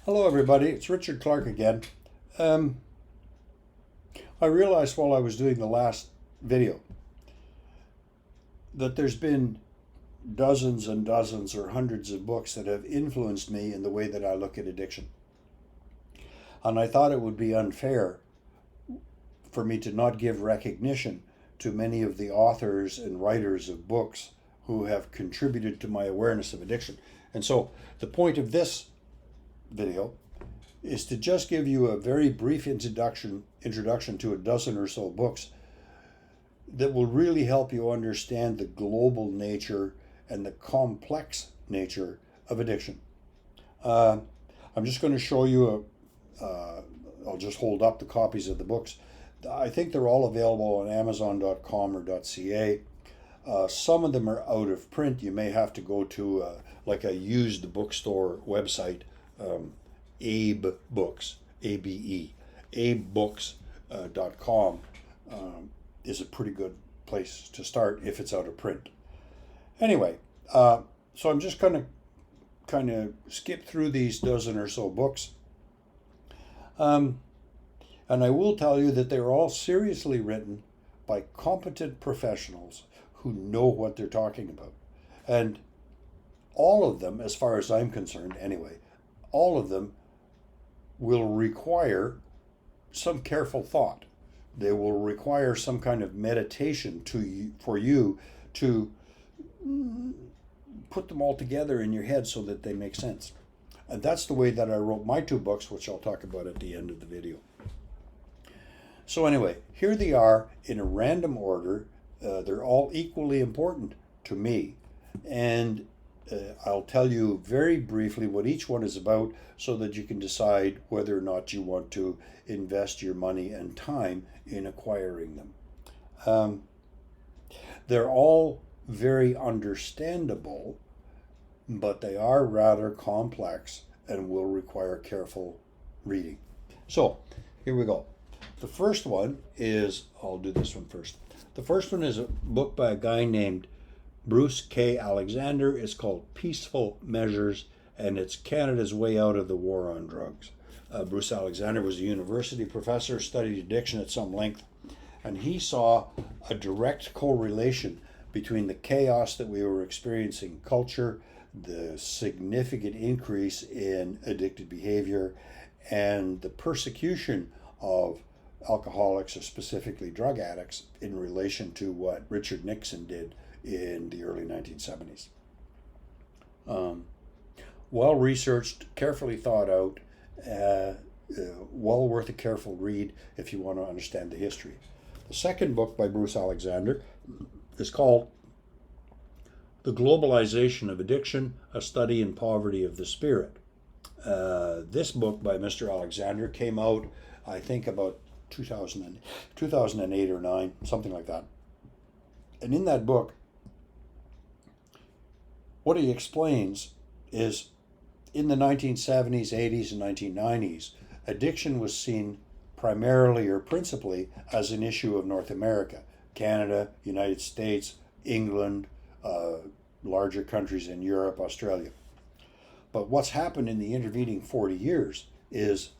Hello, everybody. It's Richard Clark again. Um, I realized while I was doing the last video that there's been dozens and dozens or hundreds of books that have influenced me in the way that I look at addiction. And I thought it would be unfair for me to not give recognition to many of the authors and writers of books who have contributed to my awareness of addiction. And so the point of this video is to just give you a very brief introduction to a dozen or so books that will really help you understand the global nature and the complex nature of addiction. I'm just going to show you I'll just hold up the copies of the books. I think they're all available on Amazon.com or .ca. Some of them are out of print. You may have to go to like a used bookstore website. Abe Books, A-B-E, abebooks.com is a pretty good place to start if it's out of print. Anyway, so I'm just going to kind of skip through these dozen or so books. And I will tell you that they're all seriously written by competent professionals who know what they're talking about. And all of them, as far as I'm concerned anyway, all of them will require some careful thought. They will require some kind of meditation for you to put them all together in your head so that they make sense. And that's the way that I wrote my two books, which I'll talk about at the end of the video. So anyway, here they are in a random order. They're all equally important to me. And I'll tell you very briefly what each one is about so that you can decide whether or not you want to invest your money and time in acquiring them. They're all very understandable, but they are rather complex and will require careful reading. So here we go. The first one is, I'll do this one first. The first one is a book by a guy named Bruce K. Alexander. It's called Peaceful Measures, and it's Canada's way out of the war on drugs. Bruce Alexander was a university professor, studied addiction at some length, and he saw a direct correlation between the chaos that we were experiencing in culture, the significant increase in addicted behavior, and the persecution of alcoholics, or specifically drug addicts, in relation to what Richard Nixon did in the early 1970s. Well researched, carefully thought out, well worth a careful read if you want to understand the history. The second book by Bruce Alexander is called The Globalization of Addiction, A Study in Poverty of the Spirit. This book by Mr. Alexander came out, I think, about 2008 or 9, something like that. And in that book, what he explains is in the 1970s, 80s, and 1990s, addiction was seen primarily or principally as an issue of North America, Canada, United States, England, larger countries in Europe, Australia. But what's happened in the intervening 40 years is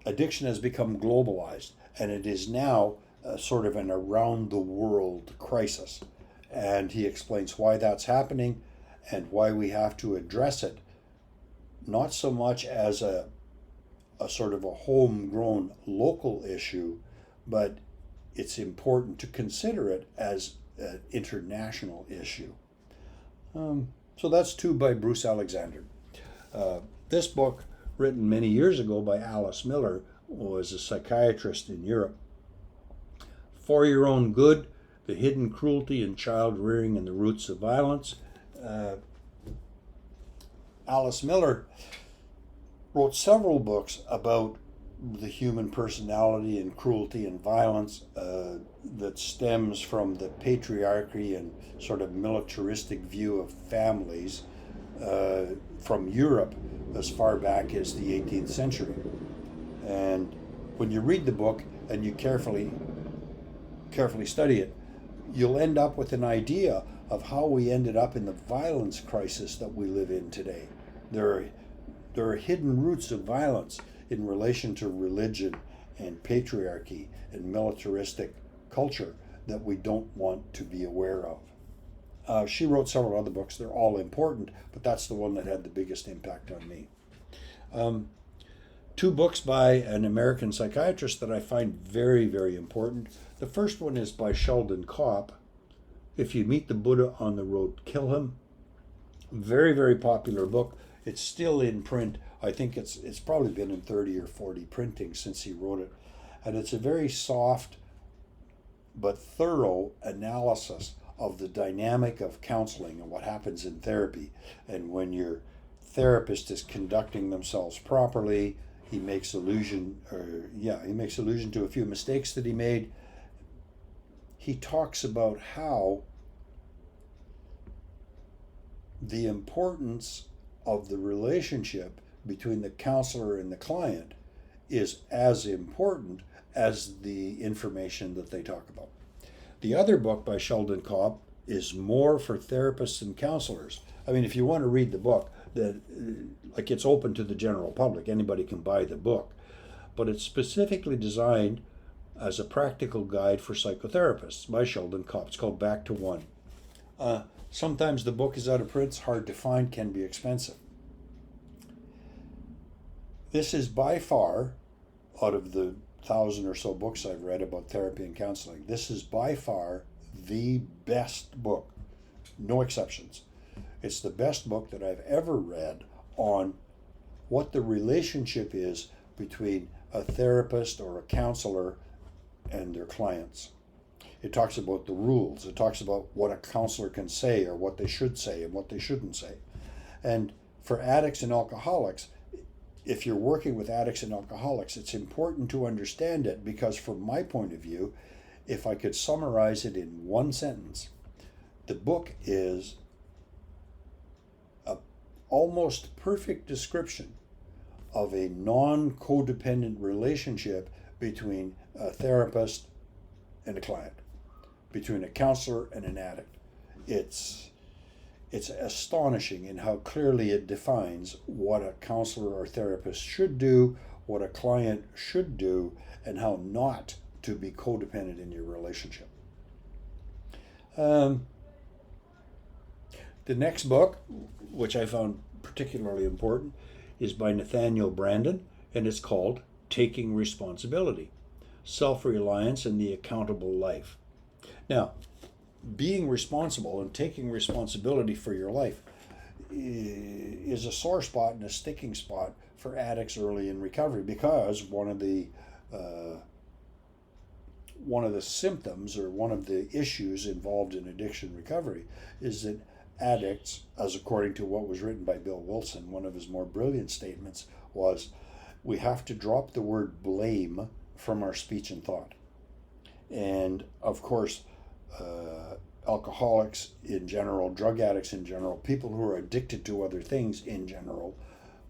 addiction has become globalized, and it is now sort of an around-the-world crisis. And he explains why that's happening and why we have to address it, not so much as a sort of a homegrown local issue, but it's important to consider it as an international issue. So that's two by Bruce Alexander. This book, written many years ago by Alice Miller, was a psychiatrist in Europe. For Your Own Good, The Hidden Cruelty in Child Rearing and the Roots of Violence. Alice Miller wrote several books about the human personality and cruelty and violence that stems from the patriarchy and sort of militaristic view of families from Europe as far back as the 18th century. And when you read the book and you carefully study it, you'll end up with an idea of how we ended up in the violence crisis that we live in today. There are there are hidden roots of violence in relation to religion and patriarchy and militaristic culture that we don't want to be aware of. She wrote several other books. They're all important, but that's the one that had the biggest impact on me. Two books by an American psychiatrist that I find very, very important. The first one is by Sheldon Kopp, If You Meet the Buddha on the Road, Kill Him. Very, very popular book. It's still in print. I think it's probably been in 30 or 40 printings since he wrote it. And it's a very soft but thorough analysis of the dynamic of counseling and what happens in therapy. And when your therapist is conducting themselves properly, he makes allusion to a few mistakes that he made. He talks about how the importance of the relationship between the counselor and the client is as important as the information that they talk about. The other book by Sheldon Kopp is more for therapists and counselors. I mean, if you want to read the book, it's open to the general public. Anybody can buy the book. But it's specifically designed as a practical guide for psychotherapists by Sheldon Kopp. It's called Back to One. Sometimes the book is out of print, it's hard to find, can be expensive. This is by far, out of the 1,000 or so books I've read about therapy and counseling, this is by far the best book, no exceptions. It's the best book that I've ever read on what the relationship is between a therapist or a counselor and their clients. It talks about the rules. It talks about what a counselor can say or what they should say and what they shouldn't say. And for addicts and alcoholics, if you're working with addicts and alcoholics, it's important to understand it because from my point of view, if I could summarize it in one sentence, the book is an almost perfect description of a non-codependent relationship between a therapist and a client, between a counselor and an addict. It's astonishing in how clearly it defines what a counselor or therapist should do, what a client should do, and how not to be codependent in your relationship. The next book, which I found particularly important, is by Nathaniel Branden, and it's called Taking Responsibility: Self-Reliance and the Accountable Life. Now, being responsible and taking responsibility for your life is a sore spot and a sticking spot for addicts early in recovery, because one of the symptoms or one of the issues involved in addiction recovery is that addicts, as according to what was written by Bill Wilson, one of his more brilliant statements was, we have to drop the word blame from our speech and thought. And of course, alcoholics in general, drug addicts in general, people who are addicted to other things in general,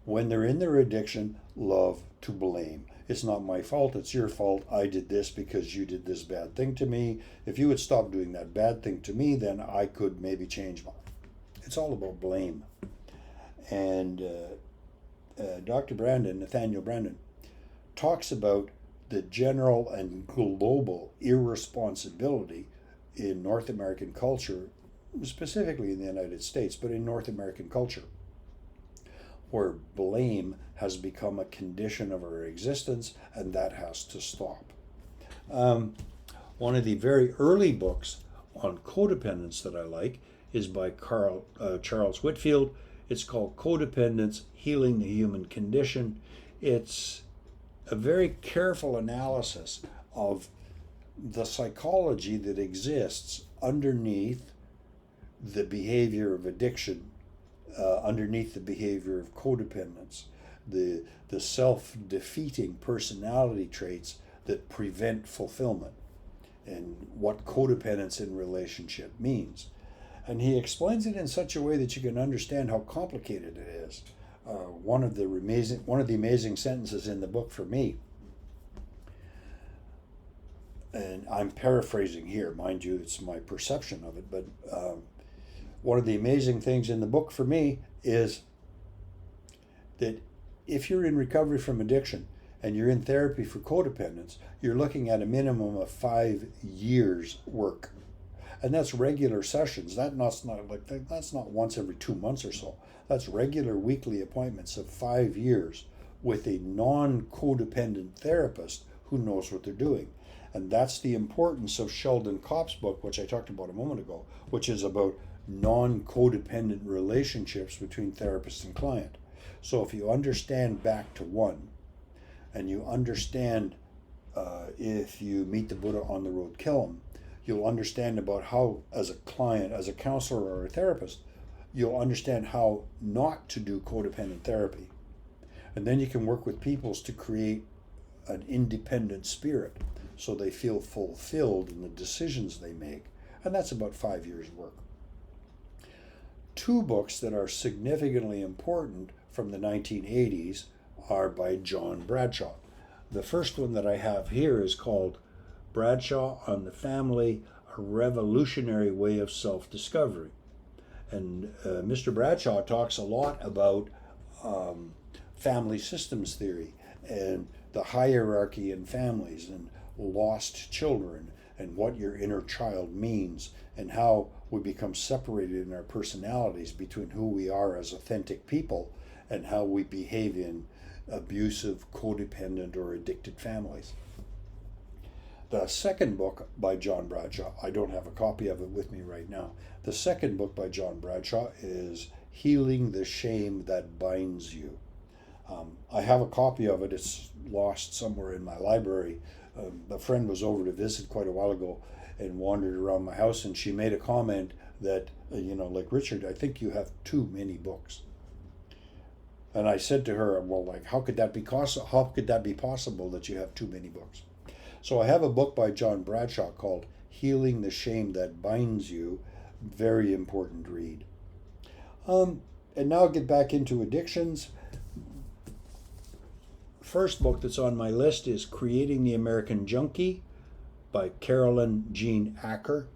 when they're in their addiction, love to blame. It's not my fault, it's your fault. I did this because you did this bad thing to me. If you would stop doing that bad thing to me, then I could maybe change my... It's all about blame. And Dr. Branden, Nathaniel Branden, talks about the general and global irresponsibility in North American culture, specifically in the United States, but in North American culture, where blame has become a condition of our existence, and that has to stop. One of the very early books on codependence that I like is by Charles Whitfield. It's called Codependence: Healing the Human Condition. It's a very careful analysis of the psychology that exists underneath the behavior of addiction, underneath the behavior of codependence, the self-defeating personality traits that prevent fulfillment, and what codependence in relationship means. And he explains it in such a way that you can understand how complicated it is. One of the amazing sentences in the book for me, and I'm paraphrasing here, mind you, it's my perception of it, but one of the amazing things in the book for me is that if you're in recovery from addiction and you're in therapy for codependence, you're looking at a minimum of 5 years work. And that's regular sessions. That's not once every 2 months or so. That's regular weekly appointments of 5 years with a non-codependent therapist who knows what they're doing. And that's the importance of Sheldon Kopp's book, which I talked about a moment ago, which is about non-codependent relationships between therapist and client. So if you understand back to one, and you understand if you meet the Buddha on the road, kill him, you'll understand about how, as a client, as a counselor or a therapist, you'll understand how not to do codependent therapy. And then you can work with peoples to create an independent spirit so they feel fulfilled in the decisions they make. And that's about 5 years' work. 2 books that are significantly important from the 1980s are by John Bradshaw. The first one that I have here is called Bradshaw on the Family, A Revolutionary Way of Self-Discovery. And Mr. Bradshaw talks a lot about family systems theory and the hierarchy in families and lost children and what your inner child means and how we become separated in our personalities between who we are as authentic people and how we behave in abusive, codependent, or addicted families. The second book by John Bradshaw, I don't have a copy of it with me right now. The second book by John Bradshaw is Healing the Shame That Binds You. I have a copy of it. It's lost somewhere in my library. A friend was over to visit quite a while ago and wandered around my house, and she made a comment that, like, Richard, I think you have too many books. And I said to her, well, like, how could that be possible that you have too many books? So I have a book by John Bradshaw called Healing the Shame That Binds You. Very important read. And now I'll get back into addictions. First book that's on my list is Creating the American Junkie by Carolyn Jean Acker.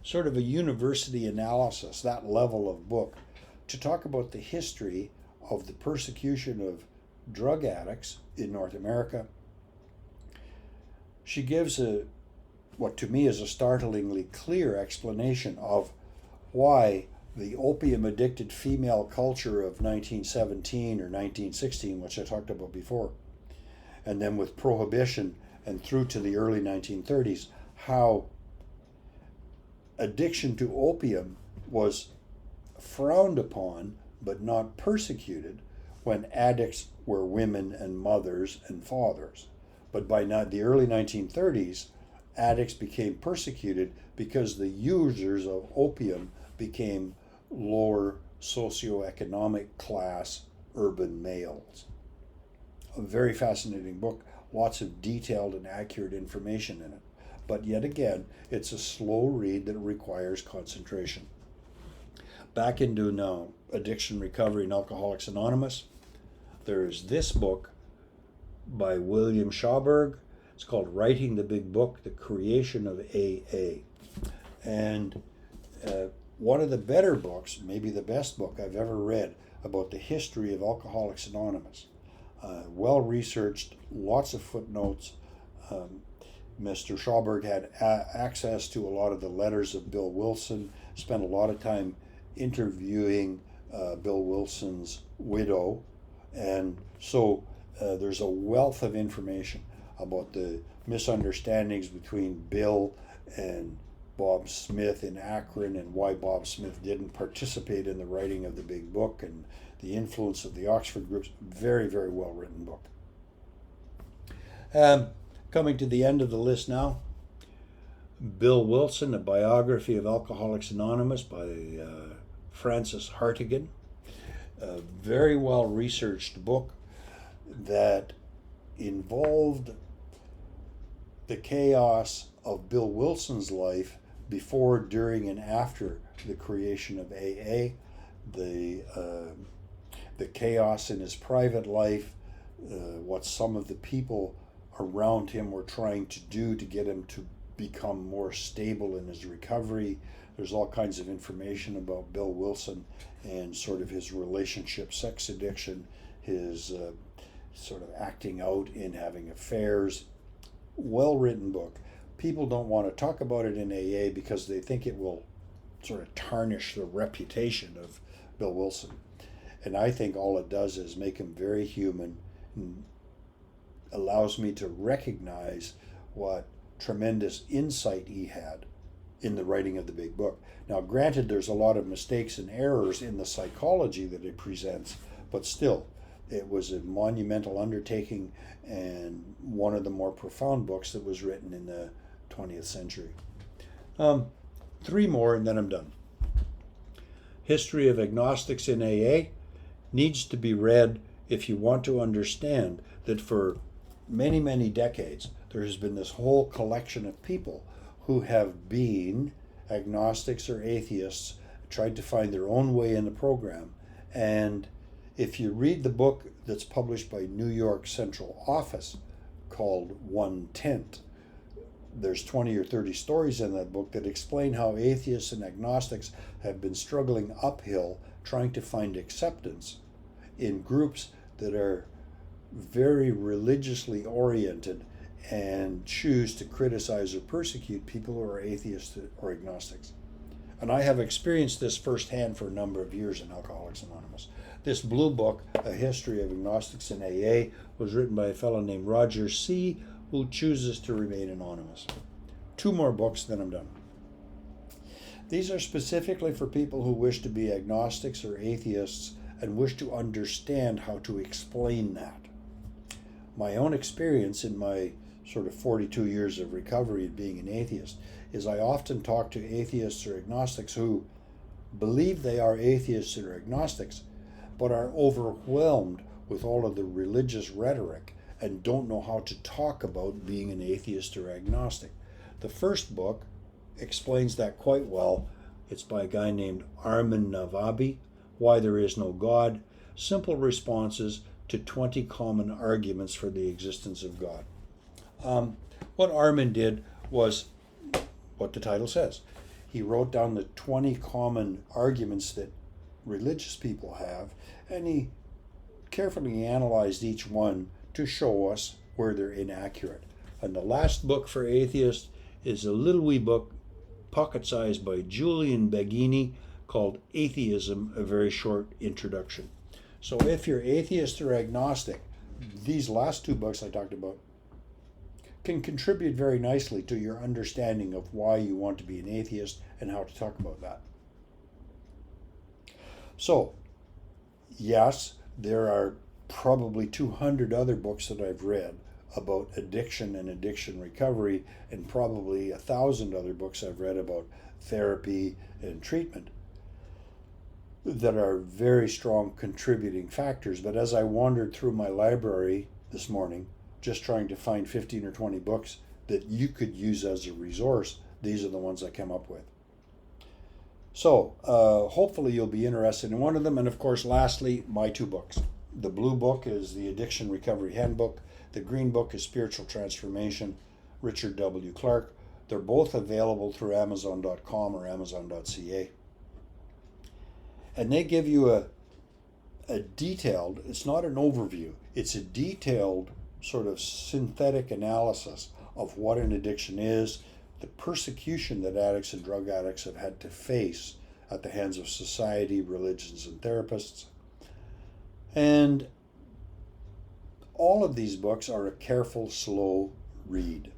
Sort of a university analysis, that level of book, to talk about the history of the persecution of drug addicts in North America. She gives what to me is a startlingly clear explanation of why the opium-addicted female culture of 1917 or 1916, which I talked about before, and then with Prohibition and through to the early 1930s, how addiction to opium was frowned upon but not persecuted when addicts were women and mothers and fathers. But by the early 1930s, addicts became persecuted because the users of opium became lower socioeconomic class urban males. A very fascinating book, lots of detailed and accurate information in it. But yet again, it's a slow read that requires concentration. Back into now Addiction Recovery and Alcoholics Anonymous. There is this book by William Schauberg. It's called Writing the Big Book, The Creation of AA. And one of the better books, maybe the best book I've ever read about the history of Alcoholics Anonymous. Well researched, lots of footnotes. Mr. Schauberg had access to a lot of the letters of Bill Wilson, spent a lot of time interviewing Bill Wilson's widow, and so there's a wealth of information about the misunderstandings between Bill and Bob Smith in Akron and why Bob Smith didn't participate in the writing of the big book and the influence of the Oxford groups. Very, very well written book. Coming to the end of the list now, Bill Wilson, A Biography of Alcoholics Anonymous by Francis Hartigan. A very well researched book that involved the chaos of Bill Wilson's life before, during, and after the creation of AA, the chaos in his private life, what some of the people around him were trying to do to get him to become more stable in his recovery, There's all kinds of information about Bill Wilson and sort of his relationship, sex addiction, his sort of acting out in having affairs. Well-written book. People don't want to talk about it in AA because they think it will sort of tarnish the reputation of Bill Wilson. And I think all it does is make him very human and allows me to recognize what tremendous insight he had in the writing of the big book. Now, granted, there's a lot of mistakes and errors in the psychology that it presents, but still, it was a monumental undertaking and one of the more profound books that was written in the 20th century. 3 more and then I'm done. History of Agnostics in AA needs to be read if you want to understand that for many, many decades, there has been this whole collection of people who have been agnostics or atheists, tried to find their own way in the program. And if you read the book that's published by New York Central Office called 1/10, there's 20 or 30 stories in that book that explain how atheists and agnostics have been struggling uphill trying to find acceptance in groups that are very religiously oriented and choose to criticize or persecute people who are atheists or agnostics. And I have experienced this firsthand for a number of years in Alcoholics Anonymous. This blue book, A History of Agnostics in AA, was written by a fellow named Roger C., who chooses to remain anonymous. 2 more books, then I'm done. These are specifically for people who wish to be agnostics or atheists and wish to understand how to explain that. My own experience in my sort of 42 years of recovery and being an atheist is I often talk to atheists or agnostics who believe they are atheists or agnostics, but are overwhelmed with all of the religious rhetoric and don't know how to talk about being an atheist or agnostic. The first book explains that quite well. It's by a guy named Armin Navabi, Why There Is No God, Simple Responses to 20 Common Arguments for the Existence of God. What Armin did was what the title says. He wrote down the 20 common arguments that religious people have, and he carefully analyzed each one to show us where they're inaccurate. And the last book for atheists is a little wee book, pocket-sized, by Julian Baggini, called Atheism, A Very Short Introduction. So if you're atheist or agnostic, these last 2 books I talked about can contribute very nicely to your understanding of why you want to be an atheist and how to talk about that. So, yes, there are probably 200 other books that I've read about addiction and addiction recovery, and probably 1,000 other books I've read about therapy and treatment that are very strong contributing factors. But as I wandered through my library this morning, just trying to find 15 or 20 books that you could use as a resource, these are the ones I came up with. So hopefully you'll be interested in one of them. And of course, lastly, my 2 books. The blue book is the Addiction Recovery Handbook. The green book is Spiritual Transformation, Richard W. Clark. They're both available through Amazon.com or Amazon.ca. And they give you a detailed, it's not an overview, it's a detailed sort of synthetic analysis of what an addiction is, the persecution that addicts and drug addicts have had to face at the hands of society, religions, and therapists. And all of these books are a careful, slow read.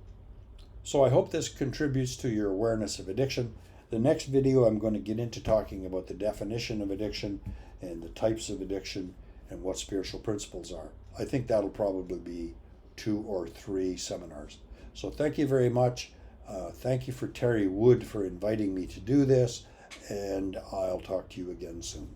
So I hope this contributes to your awareness of addiction. The next video I'm going to get into talking about the definition of addiction and the types of addiction and what spiritual principles are. I think that'll probably be 2 or 3 seminars. So thank you very much. Thank you for Terry Wood for inviting me to do this, and I'll talk to you again soon.